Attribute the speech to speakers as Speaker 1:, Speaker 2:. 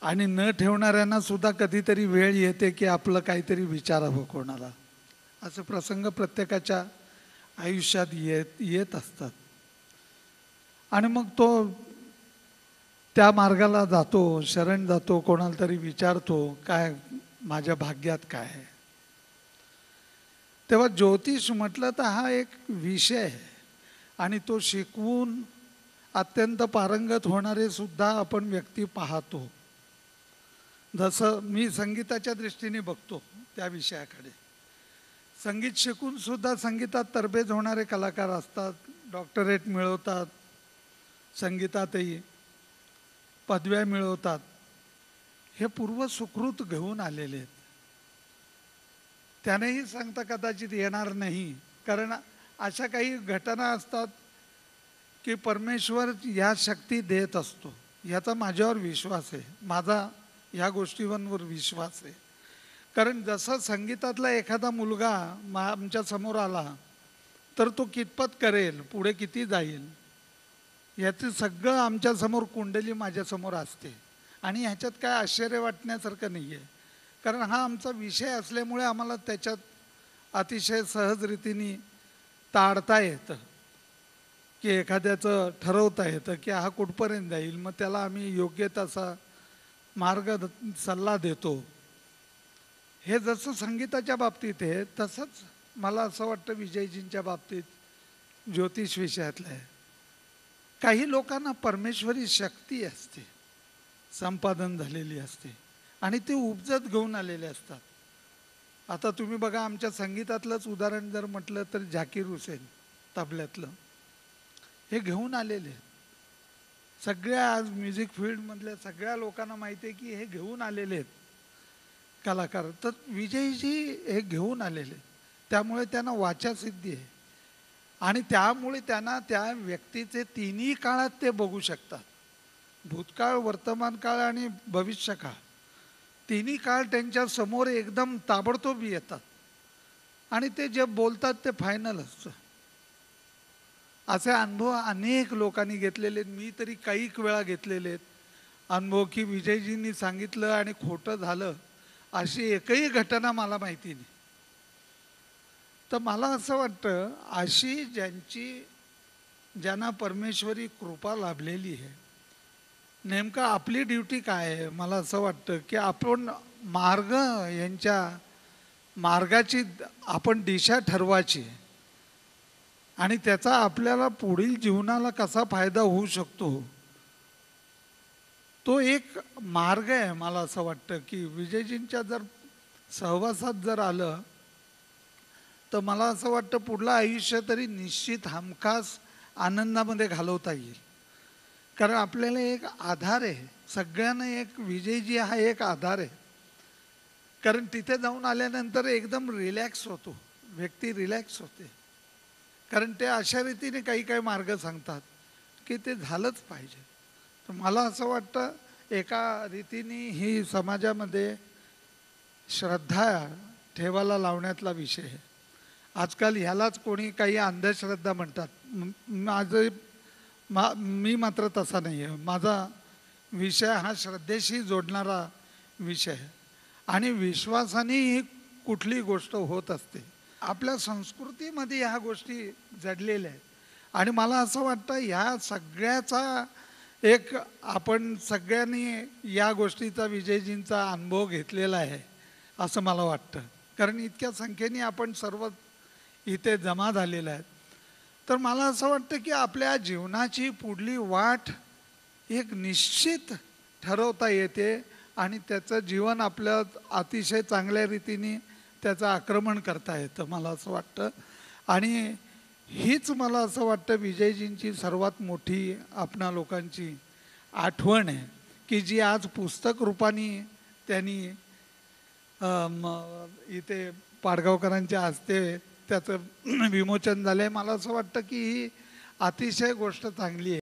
Speaker 1: आणि न ठेवणाऱ्यांना सुद्धा कधीतरी वेळ येते की आपलं काहीतरी विचारावं कोणाला. असे प्रसंग प्रत्येकाच्या आयुष्यात येत असतात. आणि मग तो त्या मार्गाला जातो, शरण जातो, कोणाला तरी विचारतो काय माझ्या भाग्यात काय आहे. तेव्हा ज्योतिष म्हटलं तर हा एक विषय आहे आणि तो शिकवून अत्यंत पारंगत होणारे सुद्धा आपण व्यक्ती पाहतो. जसं मी संगीताच्या दृष्टीने बघतो त्या विषयाकडे. संगीत शिकून सुद्धा संगीतात तरबेज होणारे कलाकार असतात, डॉक्टरेट मिळवतात, संगीतातही पदव्या मिळवतात. हे पूर्व सुकृत घेऊन आलेले आहेत. त्यानेही सांगता कदाचित येणार नाही, कारण अशा काही घटना असतात की परमेश्वर या शक्ती देत असतो, याचा माझ्यावर विश्वास आहे. माझा या गोष्टींवर विश्वास आहे. कारण जसं संगीतातला एखादा मुलगा आमच्या समोर आला तर तो कितपत करेल, पुढे किती जाईल, याचं सगळं आमच्यासमोर कुंडली माझ्यासमोर असते. आणि ह्याच्यात काय आश्चर्य वाटण्यासारखं नाही आहे, कारण हा आमचा विषय असल्यामुळे आम्हाला त्याच्यात अतिशय सहज रीतीने ताडता येतं की एखाद्याचं ठरवता येतं की हा कुठपर्यंत जाईल. मग त्याला आम्ही योग्य तसा मार्ग सल्ला देतो. हे जसं संगीताच्या बाबतीत आहे तसंच मला असं वाटतं विजयजींच्या बाबतीत ज्योतिष विषयातलं आहे. काही लोकांना परमेश्वरी शक्ती असते, संपादन झालेली असते आणि ते उपजत घेऊन आलेले असतात. आता तुम्ही बघा, आमच्या संगीतातलंच उदाहरण जर म्हटलं तर झाकीर हुसेन तबल्यातलं, हे घेऊन आलेले सगळ्या आज म्युझिक फील्डमधल्या सगळ्या लोकांना माहिती आहे की हे घेऊन आलेले आहेत कलाकार. तर विजयजी हे घेऊन आलेले, त्यामुळे त्यांना वाचासिद्धी आहे आणि त्यामुळे त्यांना त्या व्यक्तीचे तिन्ही काळात ते बघू शकतात. भूतकाळ, वर्तमान काळ आणि भविष्य काळ, तिन्ही काळ त्यांच्या समोर एकदम ताबडतोब येतात आणि ते जे बोलतात ते फायनल असतं. असे अनुभव अनेक लोकांनी घेतलेले आहेत. मी तरी काही वेळा घेतलेले आहेत अनुभव की विजयजींनी सांगितलं आणि खोटं झालं अशी एकही घटना मला माहिती नाही. तर मला असं वाटतं अशी ज्यांना परमेश्वरी कृपा लाभलेली आहे, नेमकं आपली ड्युटी काय आहे, मला असं वाटतं की आपण यांच्या मार्गाची आपण दिशा ठरवायची आणि त्याचा आपल्याला पुढील जीवनाला कसा फायदा होऊ शकतो तो एक मार्ग आहे. मला असं वाटतं की विजयजींच्या जर सहवासात जर आलं तर मला असं वाटतं पुढलं आयुष्य तरी निश्चित हमखास आनंदामध्ये घालवता येईल. कारण आपल्याला एक आधार आहे, सगळ्यांना एक विजयजी हा एक आधार आहे. कारण तिथे जाऊन आल्यानंतर एकदम रिलॅक्स होतो, व्यक्ती रिलॅक्स होते. कारण ते अशा रीतीने काही काही मार्ग सांगतात की ते झालंच पाहिजे. तर मला असं वाटतं एका रीतीने ही समाजामध्ये श्रद्धा ठेवायला लावण्यातला विषय आहे. आजकाल ह्यालाच कोणी काही अंधश्रद्धा म्हणतात. मी मात्र तसा नाही आहे. माझा विषय हा श्रद्धेशी जोडणारा विषय आहे आणि विश्वासाने ही कुठली गोष्ट होत असते. आपल्या संस्कृतीमध्ये ह्या गोष्टी जडलेल्या आहेत आणि मला असं वाटतं ह्या सगळ्याचा एक आपण सगळ्यांनी या गोष्टीचा विजयजींचा अनुभव घेतलेला आहे असं मला वाटतं. कारण इतक्या संख्येने आपण सर्व इथे जमा झालेला आहे. तर मला असं वाटतं की आपल्या जीवनाची पुढली वाट एक निश्चित ठरवता येते आणि त्याचं जीवन आपल्या अतिशय चांगल्या रीतीने त्याचं आक्रमण करता येतं मला असं वाटतं. आणि हीच मला असं वाटतं विजयजींची सर्वात मोठी आपणा लोकांची आठवण आहे की जी आज पुस्तक रूपाने त्यांनी इथे पाडगावकरांच्या हस्ते त्याचं विमोचन झालं आहे. मला असं वाटतं की ही अतिशय गोष्ट चांगली आहे.